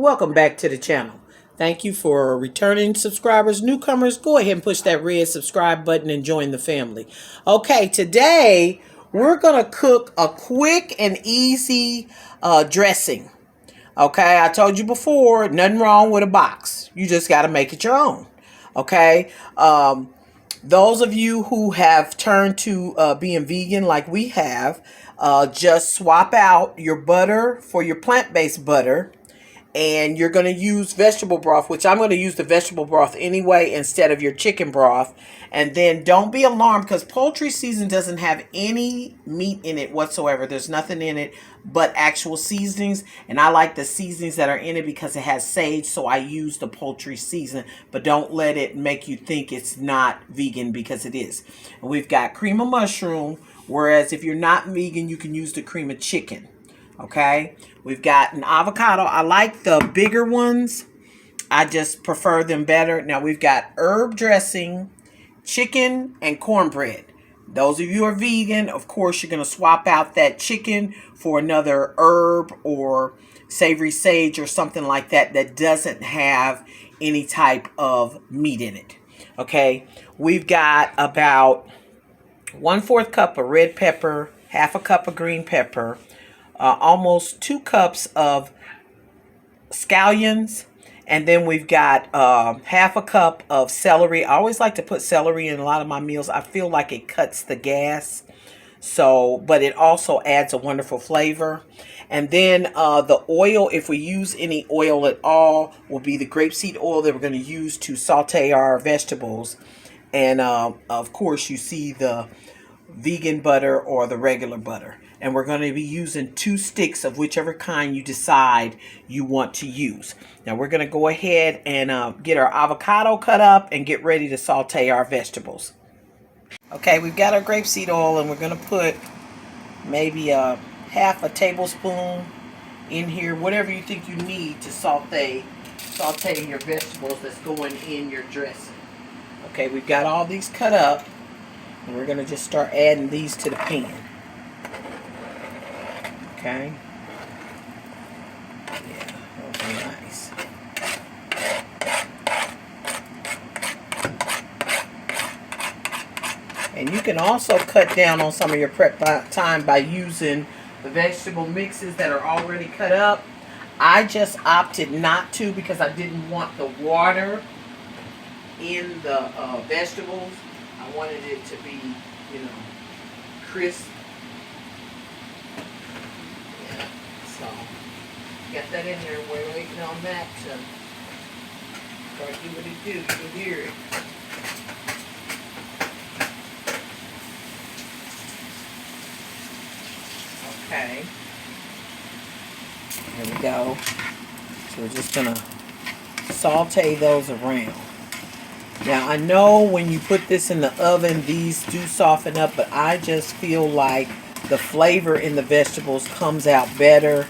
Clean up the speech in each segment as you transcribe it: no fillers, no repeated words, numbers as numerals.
Welcome back to the channel. Thank you for returning subscribers. Newcomers, go ahead and push that red subscribe button and join the family. Okay, today we're going to cook a quick and easy dressing. Okay, I told you before, nothing wrong with a box. You just got to make it your own. Okay, those of you who have turned to being vegan like we have, just swap out your butter for your plant-based butter. And you're going to use vegetable broth, which I'm going to use the vegetable broth anyway instead of your chicken broth. And then don't be alarmed because poultry seasoning doesn't have any meat in it whatsoever. There's nothing in it but actual seasonings. And I like the seasonings that are in it because it has sage, so I use the poultry seasoning. But don't let it make you think it's not vegan because it is. And we've got cream of mushroom, whereas if you're not vegan, you can use the cream of chicken. Okay, we've got an avocado. I like the bigger ones. I just prefer them better. Now we've got herb dressing, chicken, and cornbread. Those of you who are vegan, of course, you're going to swap out that chicken for another herb or savory sage or something like that that doesn't have any type of meat in it. Okay, we've got about 1/4 cup of red pepper, 1/2 cup of green pepper, almost 2 cups of scallions, and then we've got 1/2 cup of celery. I always like to put celery in a lot of my meals. I feel like it cuts the gas, but it also adds a wonderful flavor. And then the oil, if we use any oil at all, will be the grapeseed oil that we're going to use to saute our vegetables. And of course, you see the vegan butter or the regular butter. And we're going to be using 2 sticks of whichever kind you decide you want to use. Now we're going to go ahead and get our avocado cut up and get ready to saute our vegetables. Okay, we've got our grapeseed oil and we're going to put maybe 1/2 tablespoon in here, whatever you think you need to saute your vegetables that's going in your dressing. Okay, we've got all these cut up and we're going to just start adding these to the pan. Okay. Yeah, those are nice. And you can also cut down on some of your prep time by using the vegetable mixes that are already cut up. I just opted not to because I didn't want the water in the vegetables. I wanted it to be, crisp. So, got that in there. We're waiting on that to start doing what it do. You can hear it. Okay. There we go. So we're just going to saute those around. Now, I know when you put this in the oven, these do soften up, but I just feel like the flavor in the vegetables comes out better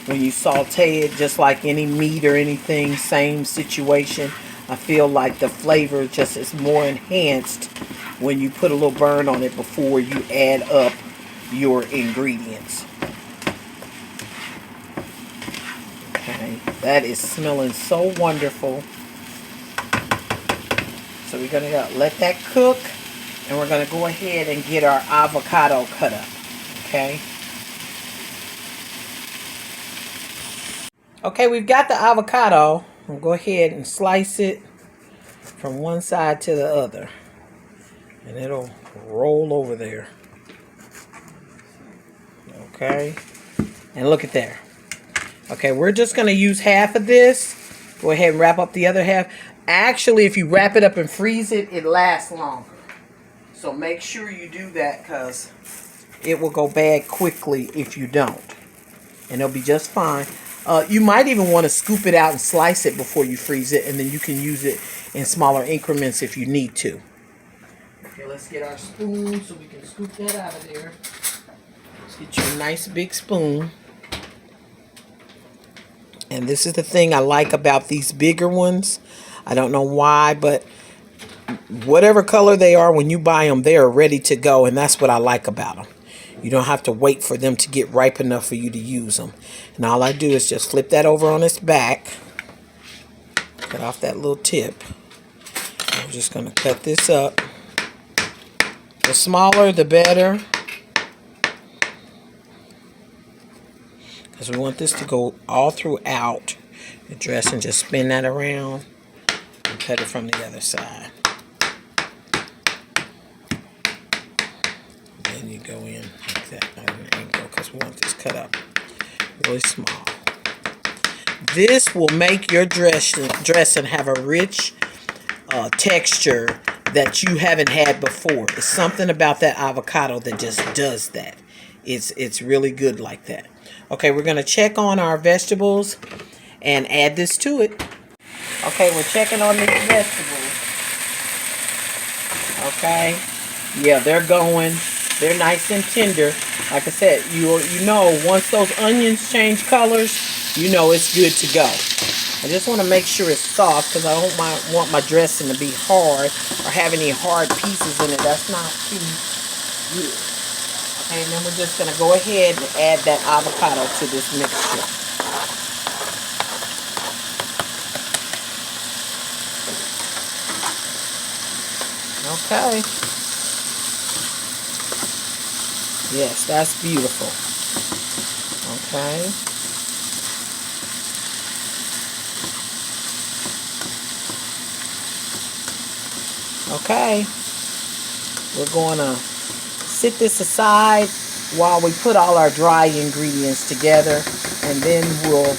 when you saute it, just like any meat or anything, same situation. I feel like the flavor just is more enhanced when you put a little burn on it before you add up your ingredients. Okay, that is smelling so wonderful. So we're going to let that cook, and we're going to go ahead and get our avocado cut up. Okay. Okay, we've got the avocado. We'll go ahead and slice it from one side to the other. And it'll roll over there. Okay. And look at there. Okay, we're just going to use half of this. Go ahead and wrap up the other half. Actually, if you wrap it up and freeze it, it lasts longer. So make sure you do that because it will go bad quickly if you don't. And it'll be just fine. You might even want to scoop it out and slice it before you freeze it. And then you can use it in smaller increments if you need to. Okay, let's get our spoon so we can scoop that out of there. Let's get you a nice big spoon. And this is the thing I like about these bigger ones. I don't know why, but whatever color they are, when you buy them, they are ready to go. And that's what I like about them. You don't have to wait for them to get ripe enough for you to use them. And all I do is just flip that over on its back. Cut off that little tip. I'm just going to cut this up. The smaller, the better. Because we want this to go all throughout the dressing. Just spin that around and cut it from the other side. Then you go in like that at an angle because we want this cut up really small. This will make your dressing have a rich texture that you haven't had before. It's something about that avocado that just does that. It's really good like that. Okay, we're going to check on our vegetables and add this to it. Okay, we're checking on these vegetables. Okay. Yeah, they're going. They're nice and tender. Like I said, you know, once those onions change colors, you know it's good to go. I just want to make sure it's soft because I don't want my dressing to be hard or have any hard pieces in it. That's not too good. Okay, and then we're just going to go ahead and add that avocado to this mixture. Okay. Yes, that's beautiful. Okay. Okay. We're going to sit this aside while we put all our dry ingredients together, and then we'll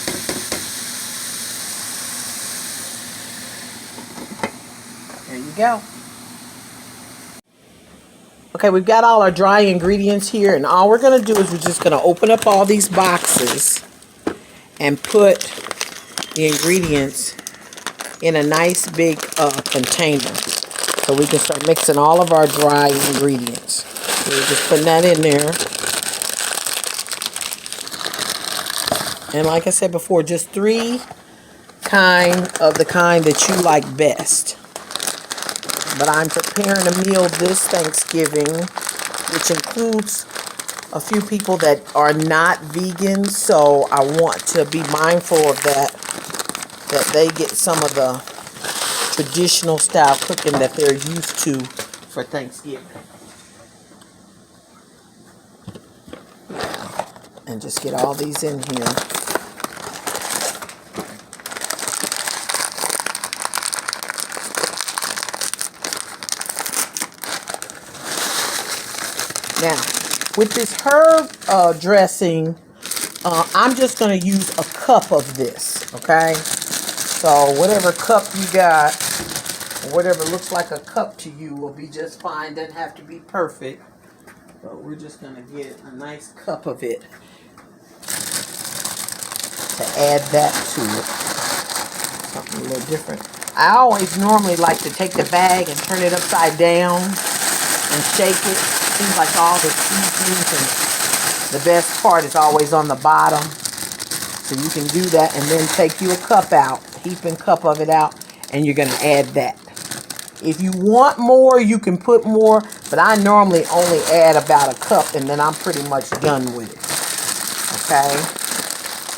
there you go. Okay, we've got all our dry ingredients here, and all we're going to do is we're just going to open up all these boxes and put the ingredients in a nice big container so we can start mixing all of our dry ingredients. So we're just putting that in there. And like I said before, just 3 the kind that you like best. But I'm preparing a meal this Thanksgiving, which includes a few people that are not vegan, so I want to be mindful of that they get some of the traditional style cooking that they're used to for Thanksgiving. And just get all these in here. Now, with this herb dressing, I'm just going to use a cup of this, okay? So whatever cup you got, or whatever looks like a cup to you will be just fine. Doesn't have to be perfect, but we're just going to get a nice cup of it to add that to it. Something a little different. I always normally like to take the bag and turn it upside down and shake it. Seems like all the seasonings and the best part is always on the bottom. So you can do that and then take you a cup out, heaping cup of it out, and you're going to add that. If you want more, you can put more, but I normally only add about a cup and then I'm pretty much done with it. Okay?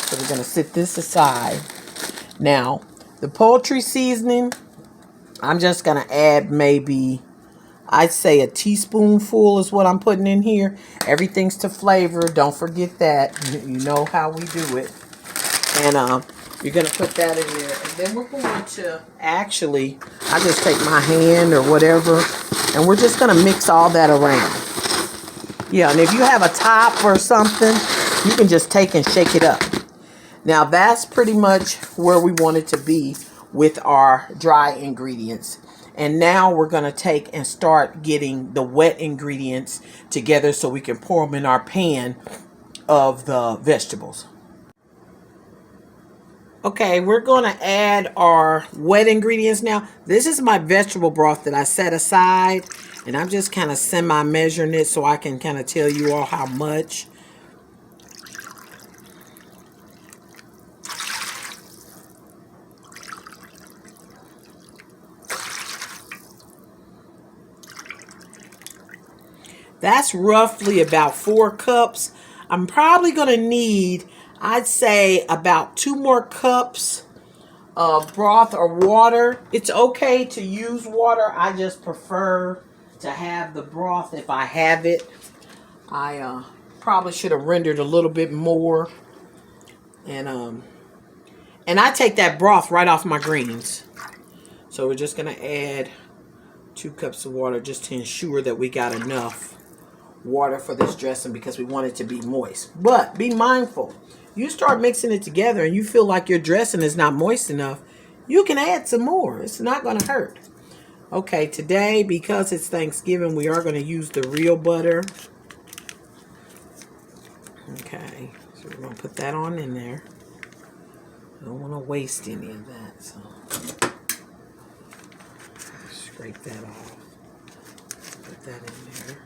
So we're going to sit this aside. Now, the poultry seasoning, I'm just going to add maybe, I'd say a teaspoonful is what I'm putting in here. Everything's to flavor. Don't forget that. You know how we do it. And you're going to put that in there. And then we're going to actually, I just take my hand or whatever, and we're just going to mix all that around. Yeah, and if you have a top or something, you can just take and shake it up. Now, that's pretty much where we want it to be with our dry ingredients. And now we're going to take and start getting the wet ingredients together so we can pour them in our pan of the vegetables. Okay, we're going to add our wet ingredients now. This is my vegetable broth that I set aside. And I'm just kind of semi-measuring it so I can kind of tell you all how much. That's roughly about 4 cups. I'm probably going to need, I'd say, about 2 more cups broth or water, it's okay to use water. I just prefer to have the broth if I have it. I probably should have rendered a little bit more. And I take that broth right off my greens. So we're just going to add 2 cups of water just to ensure that we got enough water for this dressing because we want it to be moist. But be mindful. You start mixing it together and you feel like your dressing is not moist enough, you can add some more. It's not going to hurt. Okay, today, because it's Thanksgiving, we are going to use the real butter. Okay, so we're going to put that on in there. I don't want to waste any of that, so scrape that off. Put that in there.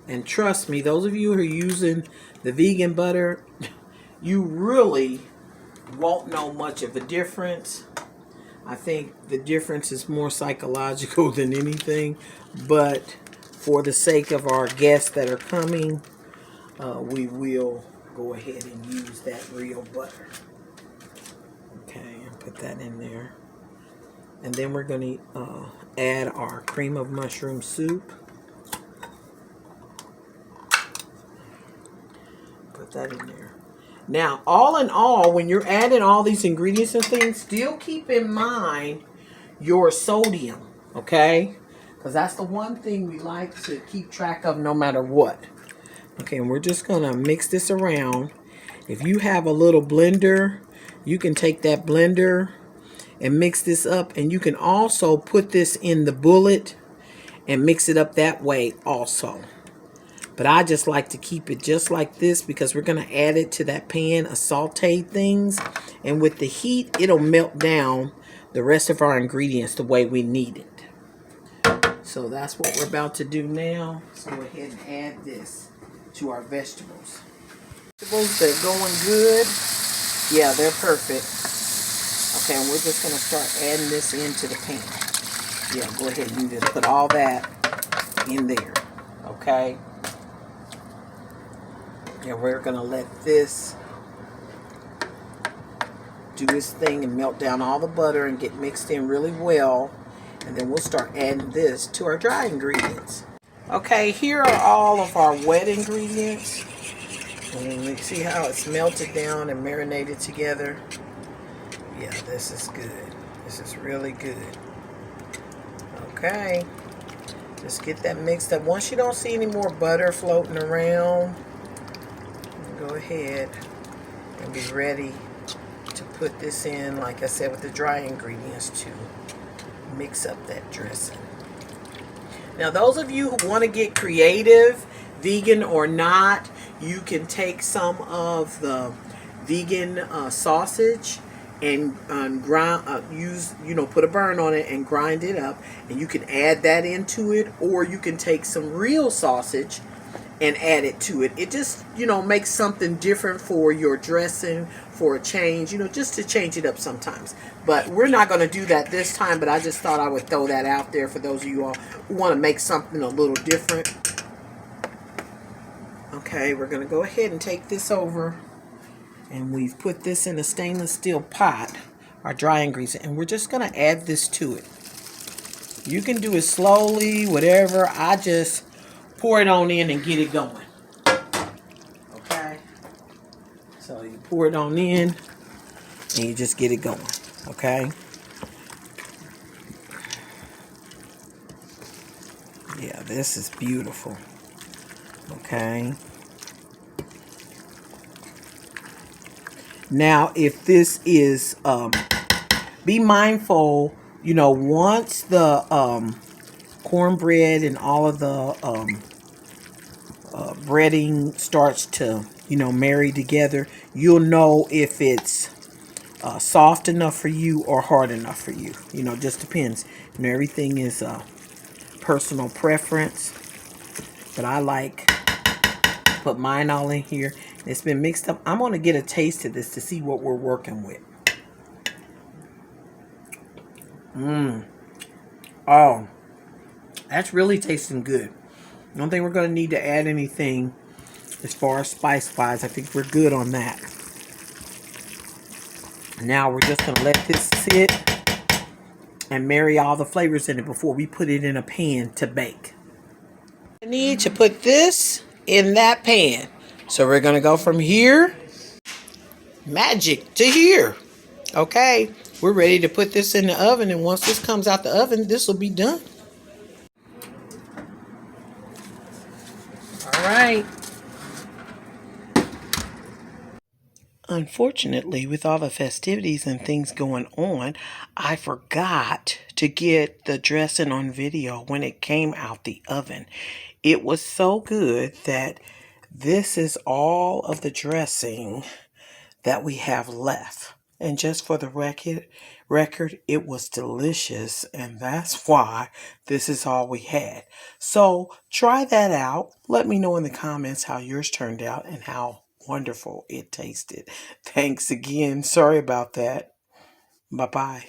And trust me, those of you who are using the vegan butter, you really won't know much of a difference. I think the difference is more psychological than anything. But for the sake of our guests that are coming, we will go ahead and use that real butter. Okay, and put that in there. And then we're going to add our cream of mushroom soup. Put that in there. Now, all in all, when you're adding all these ingredients and things, still keep in mind your sodium, okay? Because that's the one thing we like to keep track of no matter what. Okay, and we're just going to mix this around. If you have a little blender, you can take that blender and mix this up. And you can also put this in the bullet and mix it up that way also. But I just like to keep it just like this because we're going to add it to that pan of sauteed things. And with the heat, it'll melt down the rest of our ingredients the way we need it. So that's what we're about to do now. Let's go ahead and add this to our vegetables. Vegetables, they're going good. Yeah, they're perfect. Okay, and we're just going to start adding this into the pan. Yeah, go ahead and just put all that in there. Okay. And we're going to let this do its thing and melt down all the butter and get mixed in really well. And then we'll start adding this to our dry ingredients. Okay, here are all of our wet ingredients. And you see how it's melted down and marinated together? Yeah, this is good. This is really good. Okay. Just get that mixed up. Once you don't see any more butter floating around, go ahead and be ready to put this in, like I said, with the dry ingredients to mix up that dressing. Now, those of you who want to get creative, vegan or not, you can take some of the vegan sausage and grind, put a burn on it and grind it up, and you can add that into it, or you can take some real sausage and add it to it. It just, makes something different for your dressing, for a change, just to change it up sometimes. But we're not going to do that this time, but I just thought I would throw that out there for those of you all who want to make something a little different. Okay, we're going to go ahead and take this over, and we've put this in a stainless steel pot, our dry ingredients, and we're just going to add this to it. You can do it slowly, whatever. I just pour it on in and get it going. Okay? So you pour it on in and you just get it going. Okay? Yeah, this is beautiful. Okay? Now, if this is, be mindful, once the cornbread and all of the breading starts to, marry together, you'll know if it's soft enough for you or hard enough for you. Just depends. Everything is personal preference. But I like to put mine all in here. It's been mixed up. I'm going to get a taste of this to see what we're working with. Oh, that's really tasting good. I don't think we're going to need to add anything as far as spice-wise. I think we're good on that. Now we're just going to let this sit and marry all the flavors in it before we put it in a pan to bake. I need to put this in that pan. So we're going to go from here, magic, to here. Okay, we're ready to put this in the oven, and once this comes out the oven, this will be done. All right. Unfortunately, with all the festivities and things going on, I forgot to get the dressing on video when it came out the oven. It was so good that this is all of the dressing that we have left. And just for the record, it was delicious, and that's why this is all we had. So try that out. Let me know in the comments how yours turned out and how wonderful it tasted. Thanks again. Sorry about that. Bye-bye.